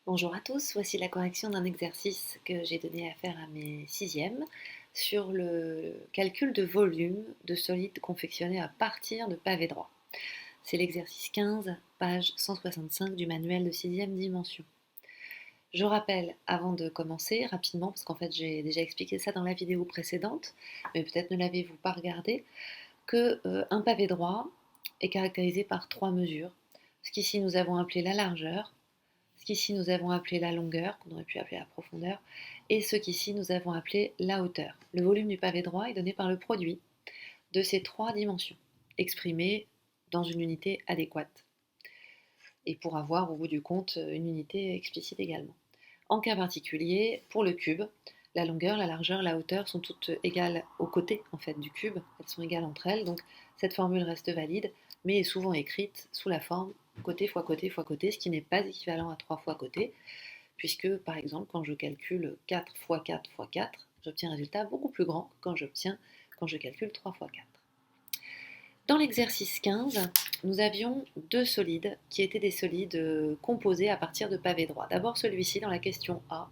Bonjour à tous, voici la correction d'un exercice que j'ai donné à faire à mes sixièmes sur le calcul de volume de solides confectionnés à partir de pavés droits. C'est l'exercice 15, page 165 du manuel de sixième dimension. Je rappelle avant de commencer rapidement, parce qu'en fait j'ai déjà expliqué ça dans la vidéo précédente, mais peut-être ne l'avez-vous pas regardé, que un pavé droit est caractérisé par trois mesures. Ce qu'ici nous avons appelé la largeur, ce qu'ici nous avons appelé la longueur, qu'on aurait pu appeler la profondeur, et ce qu'ici nous avons appelé la hauteur. Le volume du pavé droit est donné par le produit de ces trois dimensions, exprimé dans une unité adéquate, et pour avoir au bout du compte une unité explicite également. En cas particulier, pour le cube, la longueur, la largeur, la hauteur sont toutes égales aux côtés en fait, du cube, elles sont égales entre elles, donc cette formule reste valide, mais est souvent écrite sous la forme côté fois côté fois côté, ce qui n'est pas équivalent à 3 fois côté, puisque par exemple quand je calcule 4 fois 4 fois 4, j'obtiens un résultat beaucoup plus grand que quand je calcule 3 fois 4. Dans l'exercice 15, nous avions deux solides qui étaient des solides composés à partir de pavés droits. D'abord celui-ci dans la question A,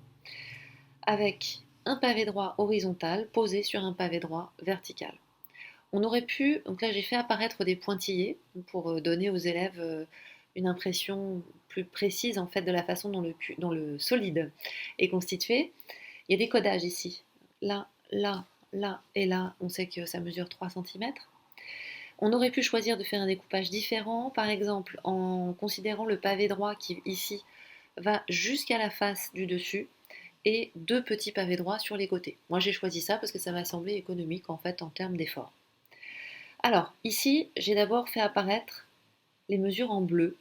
avec un pavé droit horizontal posé sur un pavé droit vertical. On aurait pu, donc là j'ai fait apparaître des pointillés pour donner aux élèves une impression plus précise en fait de la façon dont le solide est constitué. Il y a des codages ici, là, là, là et là, on sait que ça mesure 3 cm. On aurait pu choisir de faire un découpage différent, par exemple en considérant le pavé droit qui ici va jusqu'à la face du dessus et deux petits pavés droits sur les côtés. Moi j'ai choisi ça parce que ça m'a semblé économique en fait en termes d'effort. Alors ici j'ai d'abord fait apparaître les mesures en bleu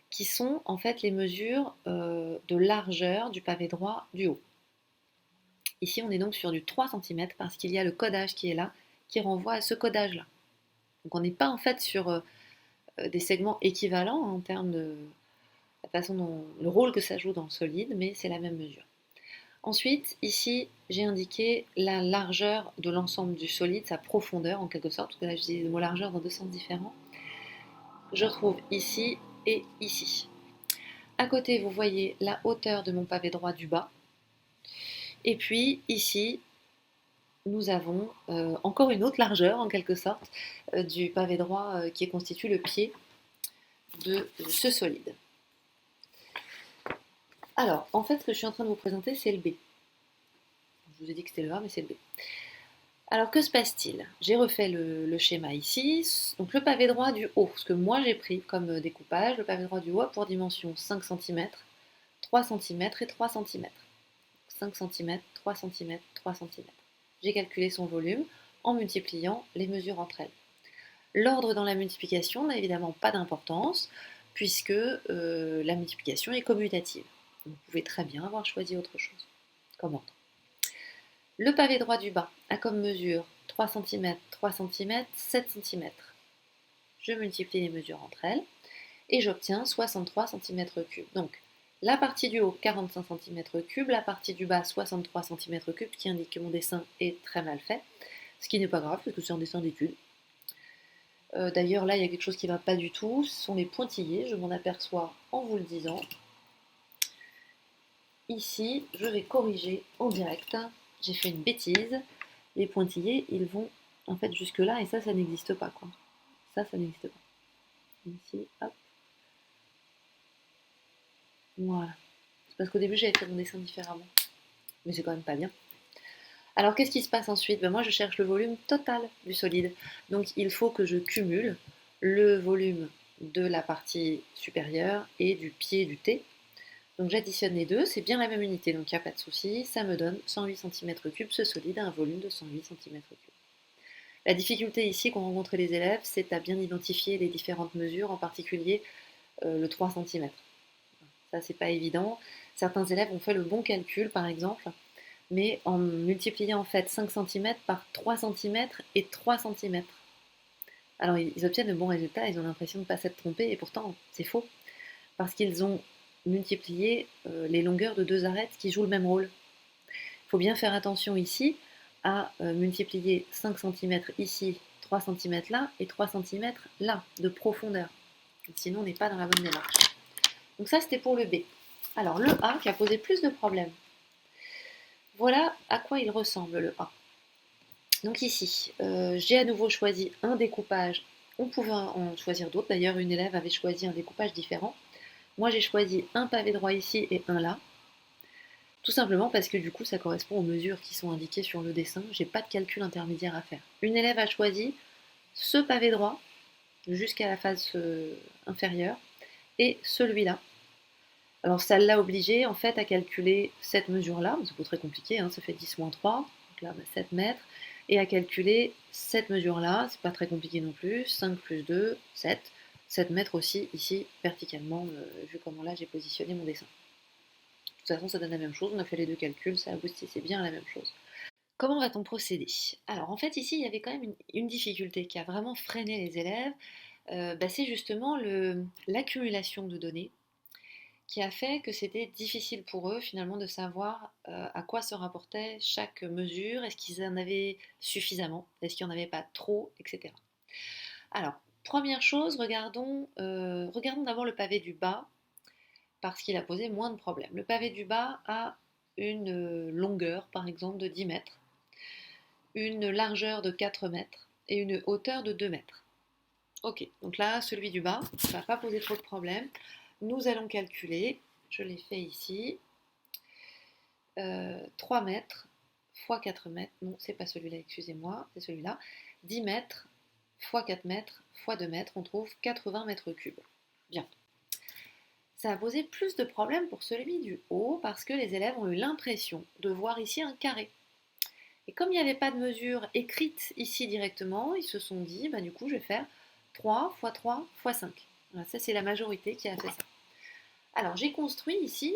qui sont en fait les mesures de largeur du pavé droit du haut. Ici on est donc sur du 3 cm parce qu'il y a le codage qui est là qui renvoie à ce codage là. Donc on n'est pas en fait sur des segments équivalents en termes de la façon dont le rôle que ça joue dans le solide, mais c'est la même mesure. Ensuite, ici, j'ai indiqué la largeur de l'ensemble du solide, sa profondeur en quelque sorte, parce que là, j'utilise le mot largeur dans deux sens différents. Je retrouve ici et ici. À côté, vous voyez la hauteur de mon pavé droit du bas. Et puis, ici, nous avons encore une autre largeur, en quelque sorte, du pavé droit qui constitue le pied de ce solide. Alors, en fait, ce que je suis en train de vous présenter, c'est le B. Je vous ai dit que c'était le A, mais c'est le B. Alors que se passe-t-il? J'ai refait le schéma ici. Donc le pavé droit du haut, ce que moi j'ai pris comme découpage, le pavé droit du haut a pour dimension 5 cm, 3 cm et 3 cm. 5 cm, 3 cm, 3 cm. J'ai calculé son volume en multipliant les mesures entre elles. L'ordre dans la multiplication n'a évidemment pas d'importance puisque la multiplication est commutative. Vous pouvez très bien avoir choisi autre chose comme ordre. Le pavé droit du bas a comme mesure 3 cm, 3 cm, 7 cm. Je multiplie les mesures entre elles et j'obtiens 63 cm3. Donc la partie du haut 45 cm3, la partie du bas 63 cm3, ce qui indique que mon dessin est très mal fait, ce qui n'est pas grave parce que c'est un dessin d'étude. D'ailleurs là il y a quelque chose qui ne va pas du tout, ce sont les pointillés, je m'en aperçois en vous le disant. Ici je vais corriger en direct, j'ai fait une bêtise, les pointillés ils vont en fait jusque là et ça n'existe pas quoi. Ça n'existe pas. Ici, hop. Voilà. C'est parce qu'au début j'avais fait mon dessin différemment. Mais c'est quand même pas bien. Alors qu'est-ce qui se passe ensuite? Moi je cherche le volume total du solide. Donc il faut que je cumule le volume de la partie supérieure et du pied du T. Donc j'additionne les deux, c'est bien la même unité, donc il n'y a pas de souci. Ça me donne 108 cm3, ce solide a un volume de 108 cm3. La difficulté ici qu'ont rencontré les élèves, c'est à bien identifier les différentes mesures, en particulier le 3 cm. Ça, c'est pas évident. Certains élèves ont fait le bon calcul, par exemple, mais en multipliant en fait 5 cm par 3 cm et 3 cm. Alors, ils obtiennent le bon résultat, ils ont l'impression de ne pas s'être trompés, et pourtant, c'est faux. Parce qu'ils ont multiplié les longueurs de deux arêtes qui jouent le même rôle. Il faut bien faire attention ici à multiplier 5 cm ici, 3 cm là, et 3 cm là, de profondeur. Sinon, on n'est pas dans la bonne démarche. Donc ça, c'était pour le B. Alors le A qui a posé plus de problèmes. Voilà à quoi il ressemble le A. Donc ici, j'ai à nouveau choisi un découpage. On pouvait en choisir d'autres. D'ailleurs, une élève avait choisi un découpage différent. Moi, j'ai choisi un pavé droit ici et un là. Tout simplement parce que du coup, ça correspond aux mesures qui sont indiquées sur le dessin. J'ai pas de calcul intermédiaire à faire. Une élève a choisi ce pavé droit jusqu'à la face inférieure et celui-là. Alors ça l'a obligé en fait à calculer cette mesure-là, c'est pas très compliqué, hein, ça fait 10 moins 3, donc là on a 7 mètres, et à calculer cette mesure-là, c'est pas très compliqué non plus, 5 plus 2, 7, 7 mètres aussi ici verticalement, vu comment là j'ai positionné mon dessin. De toute façon ça donne la même chose, on a fait les deux calculs, ça aboutit, c'est bien la même chose. Comment va-t-on procéder? Alors en fait ici il y avait quand même une difficulté qui a vraiment freiné les élèves, c'est justement l'accumulation de données qui a fait que c'était difficile pour eux finalement de savoir à quoi se rapportait chaque mesure, est-ce qu'ils en avaient suffisamment, est-ce qu'il n'y en avait pas trop, etc. Alors, première chose, regardons d'abord le pavé du bas, parce qu'il a posé moins de problèmes. Le pavé du bas a une longueur, par exemple, de 10 mètres, une largeur de 4 mètres et une hauteur de 2 mètres. Ok, donc là, celui du bas, ça ne va pas poser trop de problèmes. Nous allons calculer, je l'ai fait ici, 3 mètres fois 4 mètres, non, c'est pas celui-là, excusez-moi, c'est celui-là, 10 mètres fois 4 mètres fois 2 mètres, on trouve 80 mètres cubes. Bien. Ça a posé plus de problèmes pour celui du haut parce que les élèves ont eu l'impression de voir ici un carré. Et comme il n'y avait pas de mesure écrite ici directement, ils se sont dit, du coup, je vais faire 3 fois 3 fois 5. Voilà, ça, c'est la majorité qui a fait ça. Alors, j'ai construit ici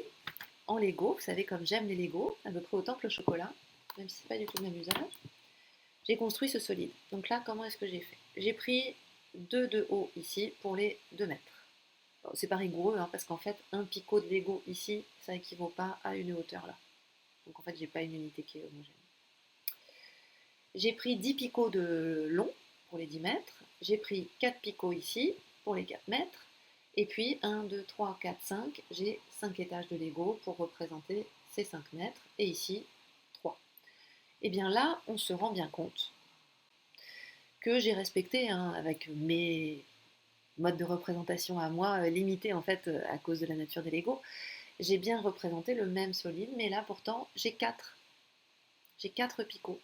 en Lego, vous savez comme j'aime les Lego, à peu près autant que le chocolat, même si c'est pas du tout le même usage. J'ai construit ce solide. Donc là, comment est-ce que j'ai fait? J'ai pris 2 de haut ici pour les 2 mètres. Bon, c'est pas rigoureux, hein, parce qu'en fait, un picot de Lego ici, ça équivaut pas à une hauteur là. Donc en fait, j'ai pas une unité qui est homogène. J'ai pris 10 picots de long pour les 10 mètres. J'ai pris 4 picots ici pour les 4 mètres. Et puis 1, 2, 3, 4, 5. J'ai 5 étages de Lego pour représenter ces 5 mètres. Et ici, 3. Et bien là, on se rend bien compte que j'ai respecté, hein, avec mes modes de représentation à moi, limités en fait à cause de la nature des Lego, j'ai bien représenté le même solide, mais là pourtant j'ai 4. J'ai 4 picots.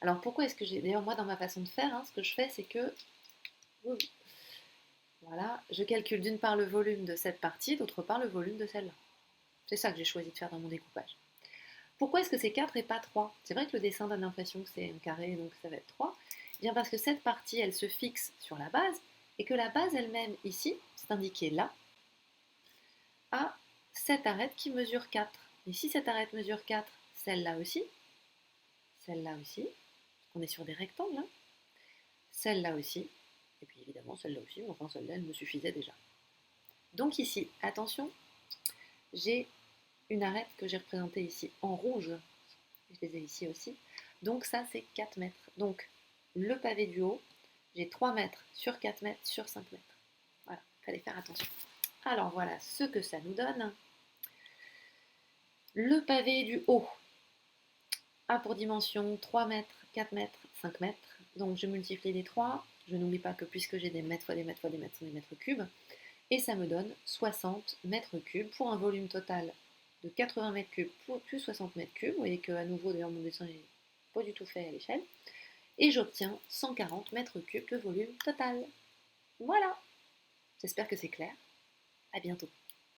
Alors pourquoi est-ce que j'ai... D'ailleurs moi dans ma façon de faire, hein, ce que je fais c'est que... Voilà, je calcule d'une part le volume de cette partie, d'autre part le volume de celle-là. C'est ça que j'ai choisi de faire dans mon découpage. Pourquoi est-ce que c'est 4 et pas 3? C'est vrai que le dessin donne l'impression que c'est un carré, donc ça va être 3. Eh bien parce que cette partie, elle se fixe sur la base, et que la base elle-même, ici, c'est indiqué là, a cette arête qui mesure 4. Et si cette arête mesure 4, celle-là aussi, on est sur des rectangles, hein, celle-là aussi, et puis évidemment celle-là aussi, mais enfin celle-là, elle me suffisait déjà. Donc ici, attention, j'ai une arête que j'ai représentée ici en rouge, je les ai ici aussi, donc ça c'est 4 mètres. Donc le pavé du haut, j'ai 3 mètres sur 4 mètres sur 5 mètres. Voilà, il fallait faire attention. Alors voilà ce que ça nous donne. Le pavé du haut a pour dimension 3 mètres, 4 mètres, 5 mètres. Donc je multiplie les 3. Je n'oublie pas que puisque j'ai des mètres fois des mètres fois des mètres, sont des mètres cubes. Et ça me donne 60 mètres cubes pour un volume total de 80 mètres cubes plus 60 mètres cubes. Vous voyez qu'à nouveau, d'ailleurs, mon dessin n'est pas du tout fait à l'échelle. Et j'obtiens 140 mètres cubes de volume total. Voilà. J'espère que c'est clair. À bientôt.